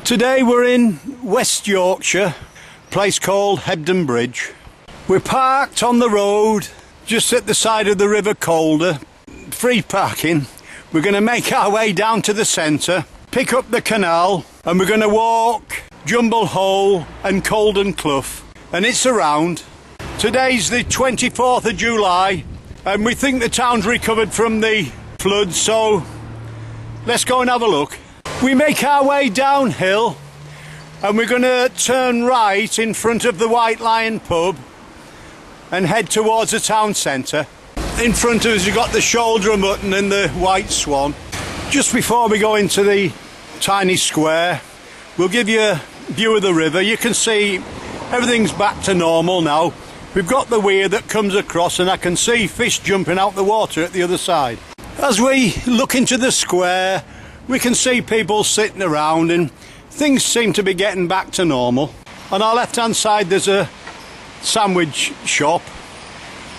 Today we're in West Yorkshire, a place called Hebden Bridge. We're parked on the road just at the side of the River Calder, free parking. We're going to make our way down to the centre, pick up the canal, and we're going to walk Jumble Hole and Calderdale Clough, and it's around. Today's the 24th of July and we think the town's recovered from the floods, so let's go and have a look. We make our way downhill and we're going to turn right in front of the White Lion pub and head towards the town centre. In front of us you've got the shoulder of mutton and the White Swan. Just before we go into the tiny square, we'll give you a view of the river. You can see everything's back to normal now. We've got the weir that comes across and I can see fish jumping out the water at the other side. As we look into the square, we can see people sitting around and things seem to be getting back to normal. On our left hand side there's a sandwich shop.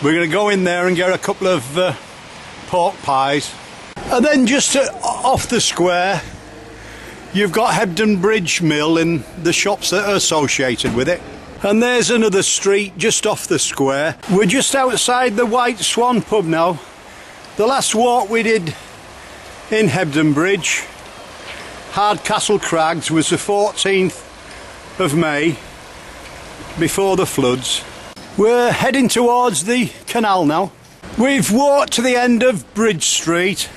We're going to go in there and get a couple of pork pies. And then just off the square you've got Hebden Bridge Mill and the shops that are associated with it. And there's another street just off the square. We're just outside the White Swan pub now. The last walk we did in Hebden Bridge, Hardcastle Crags, was the 14th of May, before the floods. We're heading towards the canal now. We've walked to the end of Bridge Street,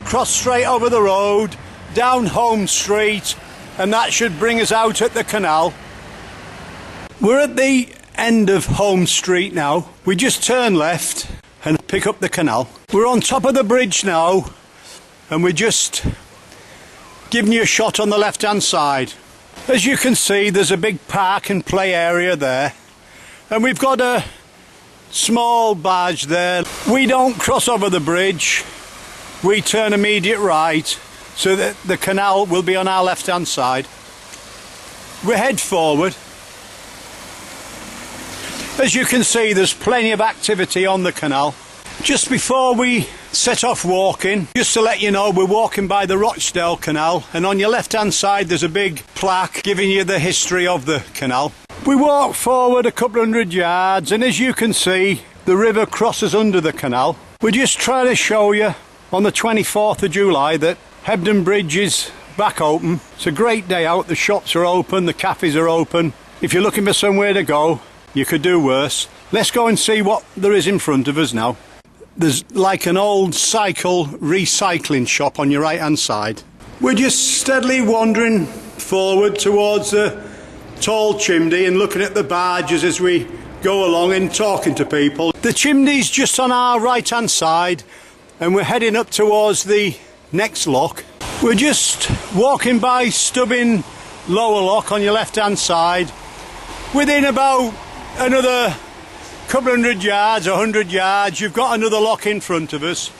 crossed straight over the road, down Home Street, and that should bring us out at the canal. We're at the end of Home Street now. We just turn left and pick up the canal. We're on top of the bridge now and we're just giving you a shot on the left hand side. As you can see there's a big park and play area there and we've got a small barge there. We don't cross over the bridge, we turn immediate right so that the canal will be on our left hand side. We head forward. As you can see there's plenty of activity on the canal. Just before we set off walking, just to let you know, we're walking by the Rochdale Canal and on your left hand side there's a big plaque giving you the history of the canal. We walk forward a couple hundred yards and as you can see the river crosses under the canal. We're just trying to show you on the 24th of July that Hebden Bridge is back open. It's a great day out, the shops are open, the cafes are open. If you're looking for somewhere to go, you could do worse. Let's go and see what there is in front of us now. There's like an old cycle recycling shop on your right hand side. We're just steadily wandering forward towards the tall chimney and looking at the barges as we go along and talking to people. The chimney's just on our right hand side and we're heading up towards the next lock. We're just walking by Stubbin lower lock on your left hand side. Within about another couple hundred yards, 100 yards, you've got another lock in front of us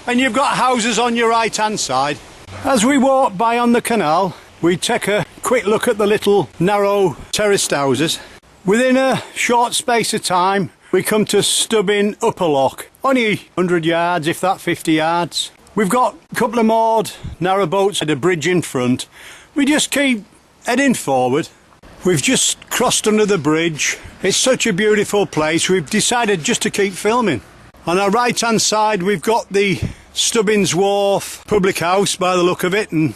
and you've got houses on your right hand side. As we walk by on the canal we take a quick look at the little narrow terraced houses. Within a short space of time we come to Stubbin upper lock, only 100 yards if that 50 yards. We've got a couple of moored narrow boats at a bridge in front. We just keep heading forward. We've just crossed under the bridge. It's such a beautiful place, we've decided just to keep filming. On our right hand side we've got the Stubbins Wharf public house by the look of it and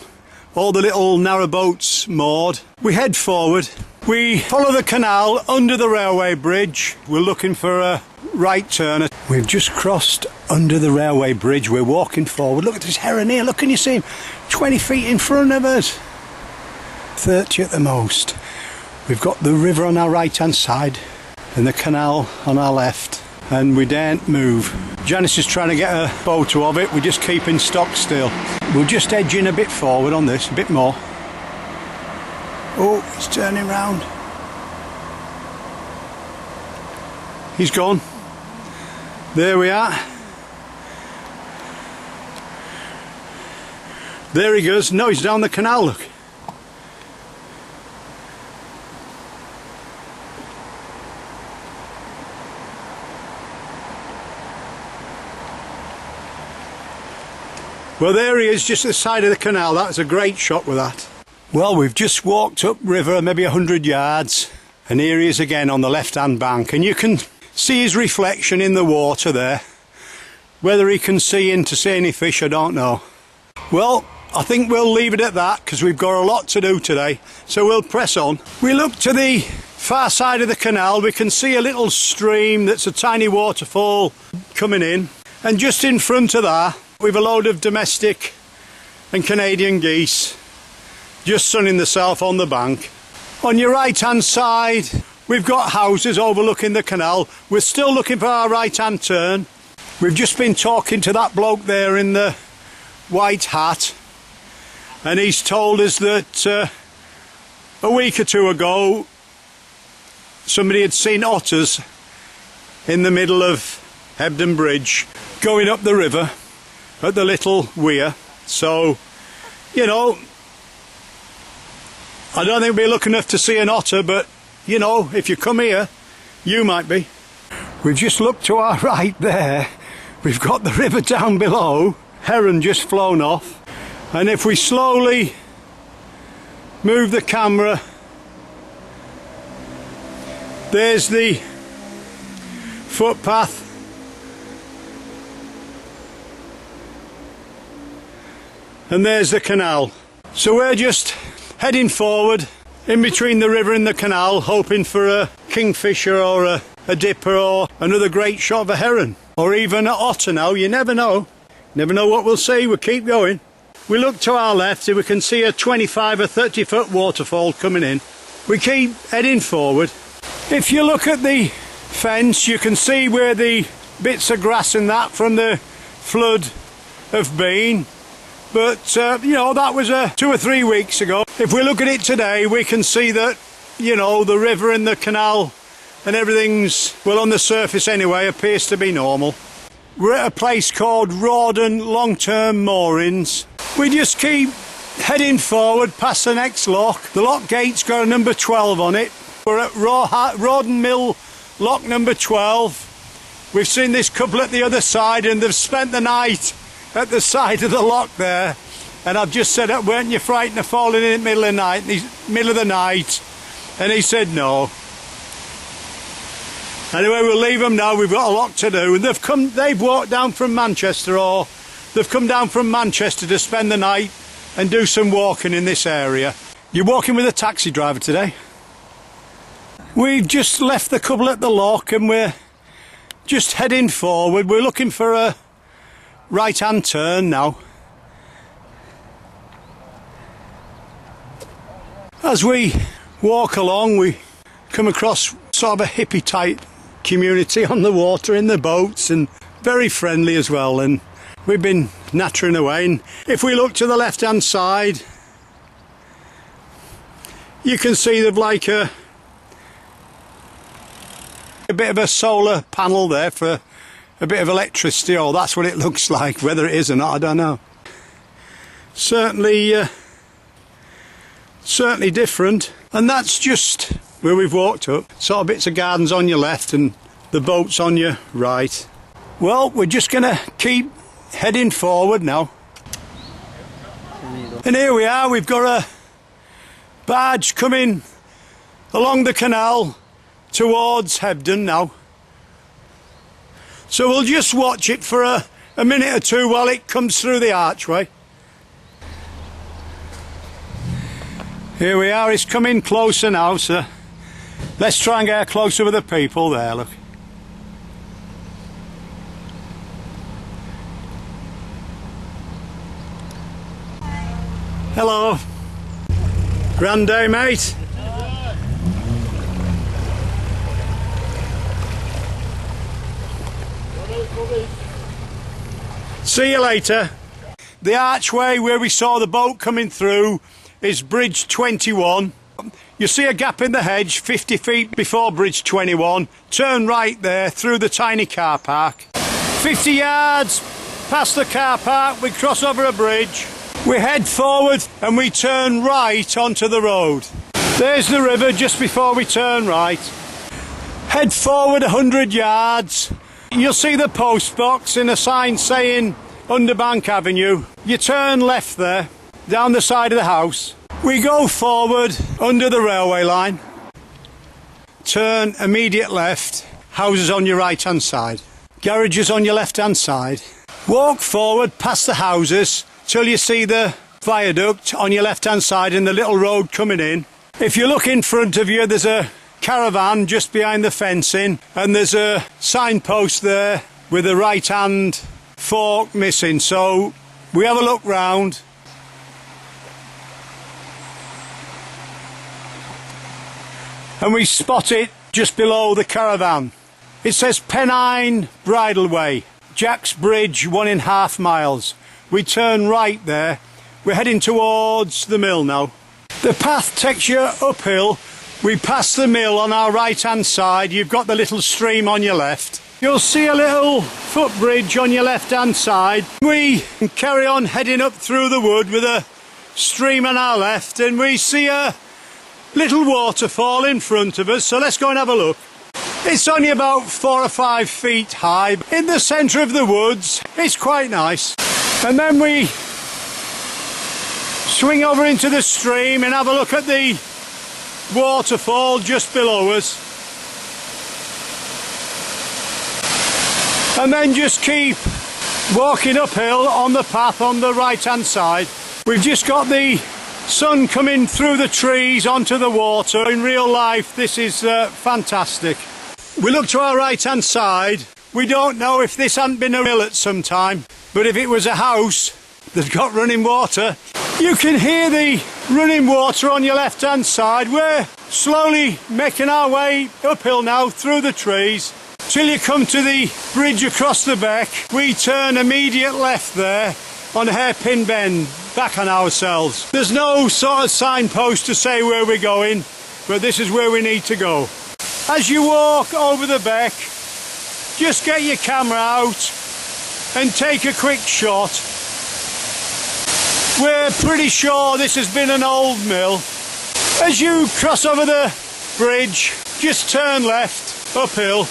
all the little narrow boats moored. We head forward, we follow the canal under the railway bridge. We're looking for a right turn. We've just crossed under the railway bridge, we're walking forward. Look at this heron here, look, can you see him? 20 feet in front of us, 30 at the most. We've got the river on our right hand side and the canal on our left and we daren't move. Janice is trying to get a photo of it, we're just keeping stock still. We'll just edge in a bit forward on this, a bit more. Oh, it's turning round. He's gone. There we are. There he goes. No, he's down the canal, look. Well, there he is, just at the side of the canal. That's a great shot with that. Well, we've just walked up river maybe 100 yards, and here he is again on the left-hand bank, and you can see his reflection in the water there. Whether he can see in to see any fish, I don't know. Well, I think we'll leave it at that because we've got a lot to do today, so we'll press on. We look to the far side of the canal. We can see a little stream that's a tiny waterfall coming in, and just in front of that we've a load of domestic and Canadian geese just sunning themselves on the bank. On your right hand side we've got houses overlooking the canal. We're still looking for our right hand turn. We've just been talking to that bloke there in the white hat, and he's told us that a week or two ago somebody had seen otters in the middle of Hebden Bridge going up the river at the little weir. So, you know, I don't think we'll be lucky enough to see an otter, but you know, if you come here you might be. We've just looked to our right there. We've got the river down below, heron just flown off, and if we slowly move the camera, there's the footpath, and there's the canal. So we're just heading forward in between the river and the canal, hoping for a kingfisher or a dipper or another great shot of a heron, or even an otter. Now you never know what we'll see. We'll keep going. We look to our left and we can see a 25 or 30 foot waterfall coming in. We keep heading forward. If you look at the fence you can see where the bits of grass and that from the flood have been. But, you know, that was 2 or 3 weeks ago. If we look at it today, we can see that, you know, the river and the canal and everything's, well, on the surface anyway, appears to be normal. We're at a place called Rawdon Long-Term Moorings. We just keep heading forward past the next lock. The lock gate's got a number 12 on it. We're at Rawdon Mill, lock number 12. We've seen this couple at the other side and they've spent the night at the side of the lock there, and I've just said, weren't you frightened of falling in the middle of the night? And he said no. Anyway, we'll leave them now. We've got a lot to do, and they've walked down from Manchester, or they've come down from Manchester to spend the night and do some walking in this area. You're walking with a taxi driver today? We've just left the couple at the lock and we're just heading forward. We're looking for a right hand turn now. As we walk along we come across sort of a hippie type community on the water in the boats, and very friendly as well, and we've been nattering away. And if we look to the left hand side you can see they've like a bit of a solar panel there for a bit of electricity, or that's what it looks like. Whether it is or not I don't know. Certainly different. And that's just where we've walked up. Sort of bits of gardens on your left and the boats on your right. Well, we're just gonna keep heading forward now. And here we are. We've got a barge coming along the canal towards Hebden now. So we'll just watch it for a minute or two while it comes through the archway. Here we are, it's coming closer now, so let's try and get closer with the people there, look. Hello. Grand day, mate. See you later. The archway where we saw the boat coming through is Bridge 21. You see a gap in the hedge 50 feet before Bridge 21. Turn right there through the tiny car park. 50 yards past the car park we cross over a bridge. We head forward and we turn right onto the road. There's the river just before we turn right. Head forward 100 yards. You'll see the post box and a sign saying Underbank Avenue. You turn left there, down the side of the house. We go forward under the railway line. Turn immediate left, houses on your right hand side. Garages on your left hand side. Walk forward past the houses till you see the viaduct on your left hand side and the little road coming in. If you look in front of you, there's a caravan just behind the fencing, and there's a signpost there with the right hand fork missing. So we have a look round. And we spot it just below the caravan. It says Pennine Bridle Way, Jack's Bridge, 1.5 miles. We turn right there. We're heading towards the mill now. The path takes you uphill. We pass the mill on our right hand side. You've got the little stream on your left. You'll see a little footbridge on your left hand side. We carry on heading up through the wood with a stream on our left, and we see a little waterfall in front of us, so let's go and have a look. It's only about 4 or 5 feet high in the centre of the woods. It's quite nice. And then we swing over into the stream and have a look at the waterfall just below us. And then just keep walking uphill on the path on the right hand side. We've just got the sun coming through the trees onto the water. In real life, this is fantastic. We look to our right hand side. We don't know if this hadn't been a mill at some time, but if it was a house that's got running water, you can hear the running water on your left hand side. We're slowly making our way uphill now through the trees till you come to the bridge across the beck. We turn immediate left there on a hairpin bend, back on ourselves. There's no sort of signpost to say where we're going, but this is where we need to go. As you walk over the beck, just get your camera out and take a quick shot. We're pretty sure this has been an old mill. As you cross over the bridge, just turn left, uphill,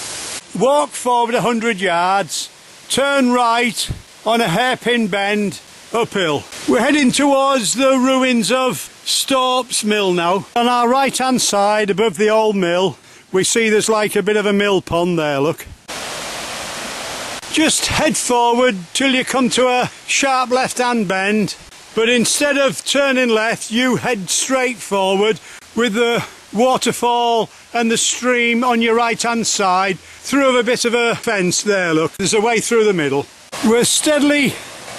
walk forward 100 yards, turn right on a hairpin bend, uphill. We're heading towards the ruins of Staups Mill now. On our right hand side above the old mill, we see there's like a bit of a mill pond there, look. Just head forward till you come to a sharp left hand bend, but instead of turning left, you head straight forward with the waterfall and the stream on your right hand side through a bit of a fence there, look. There's a way through the middle. We're steadily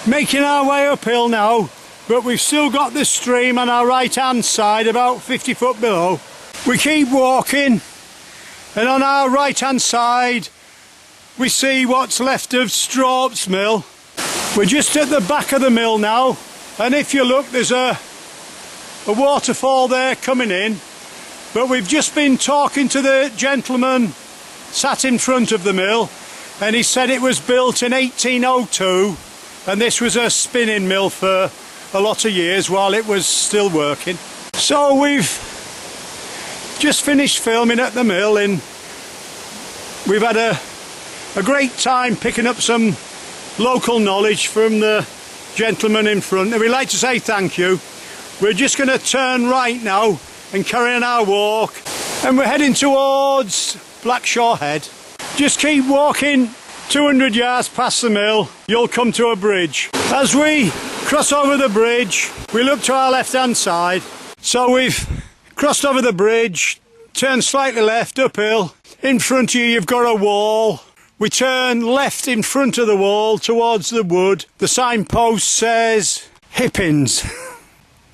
making our way uphill now, but we've still got the stream on our right hand side about 50 foot below. We keep walking, and on our right hand side we see what's left of Staups Mill. We're just at the back of the mill now, and if you look, there's a waterfall there coming in, but we've just been talking to the gentleman sat in front of the mill, and he said it was built in 1802, and this was a spinning mill for a lot of years while it was still working. So we've just finished filming at the mill, and we've had a great time picking up some local knowledge from the gentleman in front, and we'd like to say thank you. We're just going to turn right now and carry on our walk, and we're heading towards Blackshaw Head. Just keep walking 200 yards past the mill, you'll come to a bridge. As we cross over the bridge, we look to our left hand side. So we've crossed over the bridge, turn slightly left uphill. In front of you, you've got a wall. We turn left in front of the wall towards the wood. The signpost says Hippins.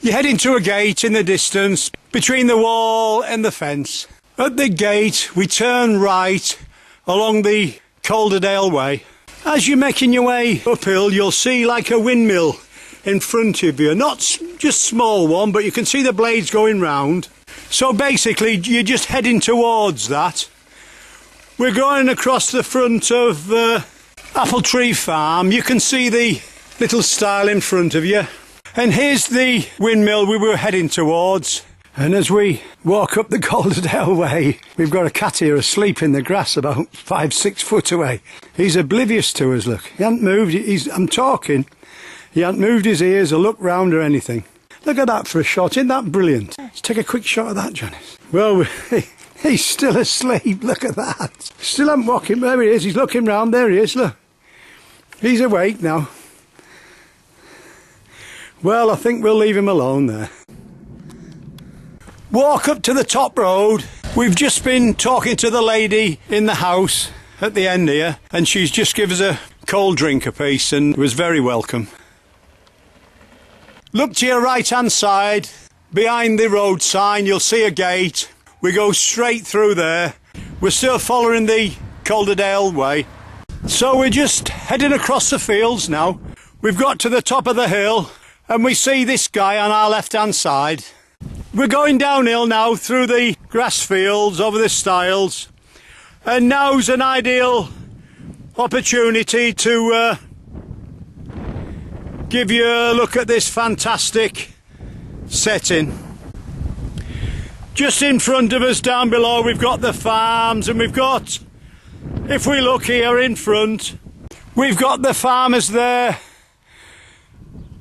You head into a gate in the distance between the wall and the fence. At the gate, we turn right along the Calderdale Way. As you're making your way uphill, you'll see like a windmill in front of you. Not just small one, but you can see the blades going round. So basically, you're just heading towards that. We're going across the front of Apple Tree Farm. You can see the little stile in front of you. And here's the windmill we were heading towards. And as we walk up the Calderdale Way, we've got a cat here asleep in the grass about 5-6 foot away. He's oblivious to us, look. He hasn't moved, I'm talking. He hasn't moved his ears or looked round or anything. Look at that for a shot, isn't that brilliant? Let's take a quick shot of that, Janice. Well, he's still asleep, look at that. Still haven't woke him, there he is, he's looking round, there he is, look. He's awake now. Well, I think we'll leave him alone there. Walk up to the top road. We've just been talking to the lady in the house at the end here, and she's just given us a cold drink apiece and was very welcome. Look to your right hand side, behind the road sign, you'll see a gate. We go straight through there. We're still following the Calderdale Way. So we're just heading across the fields now. We've got to the top of the hill and we see this guy on our left hand side. We're going downhill now through the grass fields, over the stiles, and now's an ideal opportunity to give you a look at this fantastic setting. Just in front of us down below we've got the farms, and we've got, if we look here in front, we've got the farmers there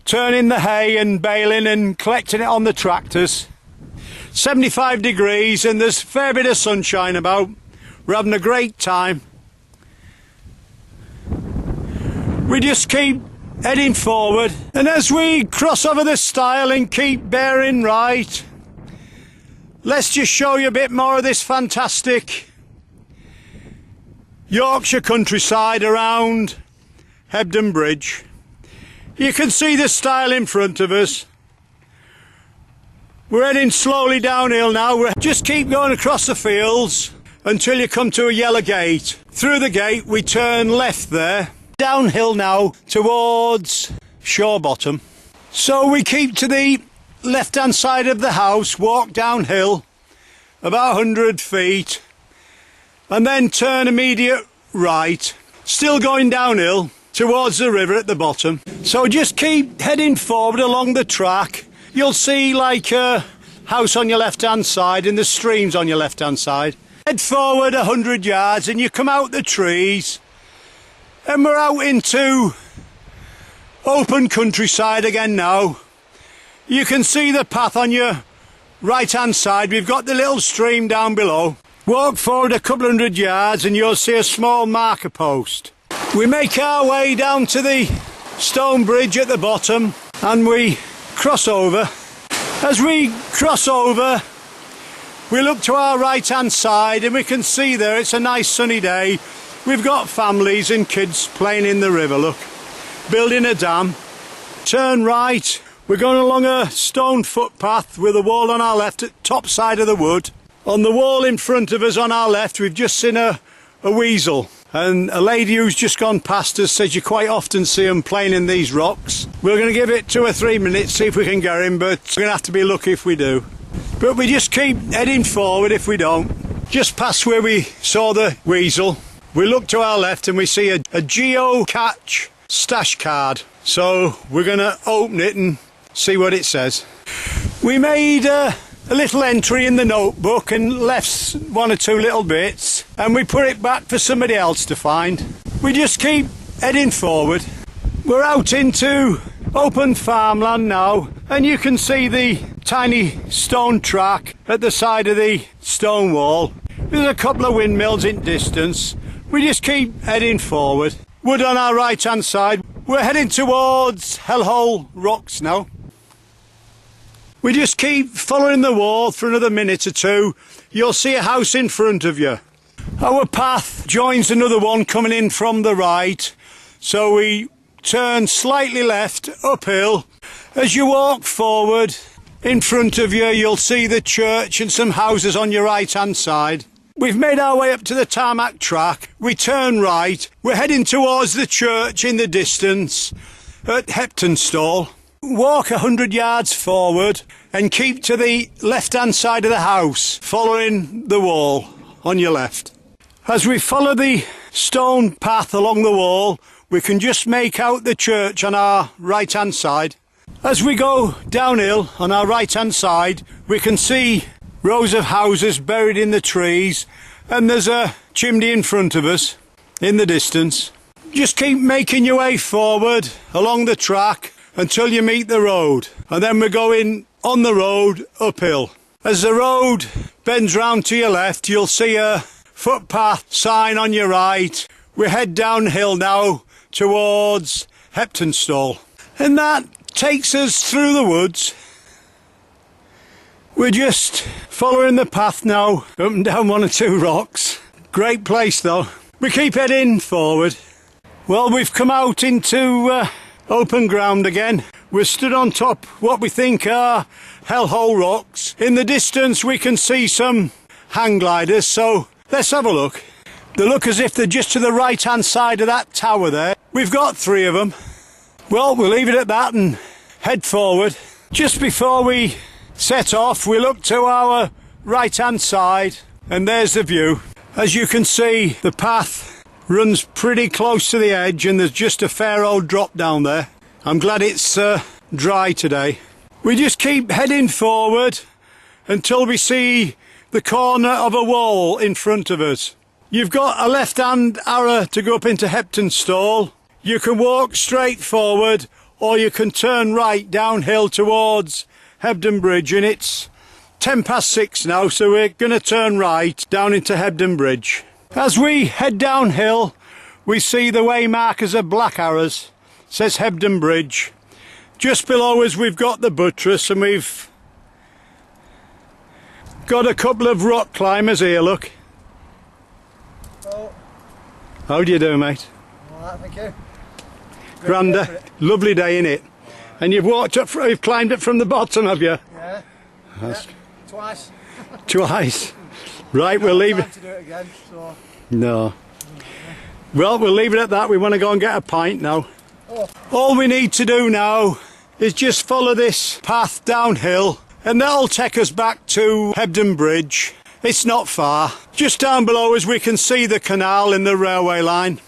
turning the hay and baling and collecting it on the tractors. 75 degrees and there's a fair bit of sunshine about. We're having a great time. We just keep heading forward, and as we cross over the stile and keep bearing right, let's just show you a bit more of this fantastic Yorkshire countryside around Hebden Bridge. You can see the stile in front of us. We're heading slowly downhill now. We just keep going across the fields until you come to a yellow gate. Through the gate we turn left there. Downhill now towards Shawbottom. So we keep to the left hand side of the house, walk downhill about 100 feet and then turn immediate right, still going downhill towards the river at the bottom. So just keep heading forward along the track. You'll see like a house on your left hand side and the streams on your left hand side. Head forward 100 yards and you come out the trees and we're out into open countryside again now. You can see the path on your right hand side. We've got the little stream down below. Walk forward a couple 100 yards and you'll see a small marker post. We make our way down to the stone bridge at the bottom and we cross over. As we cross over we look to our right hand side and we can see there it's a nice sunny day. We've got families and kids playing in the river, look, building a dam. Turn right, we're going along a stone footpath with a wall on our left at top side of the wood. On the wall in front of us on our left we've just seen a weasel, and a lady who's just gone past us says you quite often see them playing in these rocks. We're going to give it 2 or 3 minutes, see if we can get him, but we're going to have to be lucky if we do. But we just keep heading forward if we don't. Just past where we saw the weasel, we look to our left and we see a geo-catch stash card. So we're going to open it and see what it says. We made a little entry in the notebook and left 1 or 2 little bits, and we put it back for somebody else to find. We just keep heading forward. We're out into open farmland now, and you can see the tiny stone track at the side of the stone wall. There's a couple of windmills in distance. We just keep heading forward. Wood on our right hand side. We're heading towards Hellhole Rocks now. We just keep following the wall for another minute or 2. You'll see a house in front of you. Our path joins another one coming in from the right, so we turn slightly left uphill. As you walk forward, in front of you you'll see the church and some houses on your right hand side. We've made our way up to the tarmac track. We turn right. We're heading towards the church in the distance at Heptonstall. Walk 100 yards forward and keep to the left hand side of the house, following the wall on your left. As we follow the stone path along the wall, we can just make out the church on our right hand side. As we go downhill on our right hand side, we can see rows of houses buried in the trees, and there's a chimney in front of us in the distance. Just keep making your way forward along the track until you meet the road, and then we're going on the road uphill. As the road bends round to your left, you'll see a footpath sign on your right. We head downhill now towards Heptonstall, and that takes us through the woods. We're just following the path now, up and down one or two rocks. Great place though. We keep heading forward. Well, we've come out into open ground again. We're stood on top what we think are hellhole rocks. In the distance we can see some hang gliders, so let's have a look. They look as if they're just to the right hand side of that tower there. We've got 3 of them. Well, we'll leave it at that and head forward. Just before we set off, we look to our right hand side and there's the view. As you can see, the path runs pretty close to the edge and there's just a fair old drop down there. I'm glad it's dry today. We just keep heading forward until we see the corner of a wall in front of us. You've got a left hand arrow to go up into Heptonstall. You can walk straight forward or you can turn right downhill towards Hebden Bridge, and it's 6:10 now, so we're going to turn right down into Hebden Bridge. As we head downhill, we see the way markers are black arrows. It says Hebden Bridge. Just below us we've got the buttress, and we've got a couple of rock climbers here, look. Oh. How do you do, mate? Alright, thank you. Granda, lovely day, innit? And you've walked up, you've climbed it from the bottom, have you? Yeah. That's Yeah. Twice. Twice. Right, we'll leave it. To do it again, so. No. Well, we'll leave it at that. We want to go and get a pint now. Oh. All we need to do now is just follow this path downhill, and that'll take us back to Hebden Bridge. It's not far. Just down below us we can see the canal in the railway line.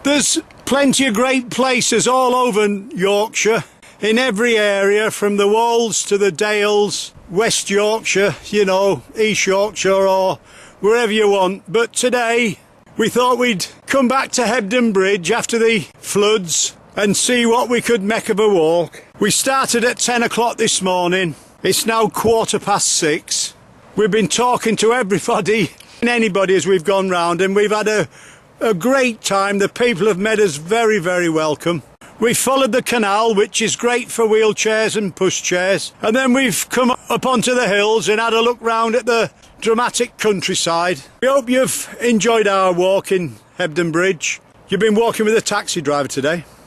There's plenty of great places all over Yorkshire, in every area, from the Wolds to the Dales, West Yorkshire, you know, East Yorkshire or wherever you want. But today we thought we'd come back to Hebden Bridge after the floods and see what we could make of a walk. We started at 10 o'clock this morning. It's now 6:15. We've been talking to everybody and anybody as we've gone round, and we've had a great time. The people have made us very, very welcome. We followed the canal, which is great for wheelchairs and pushchairs, and then we've come up onto the hills and had a look round at the dramatic countryside. We hope you've enjoyed our walk in Hebden Bridge. You've been walking with a taxi driver today.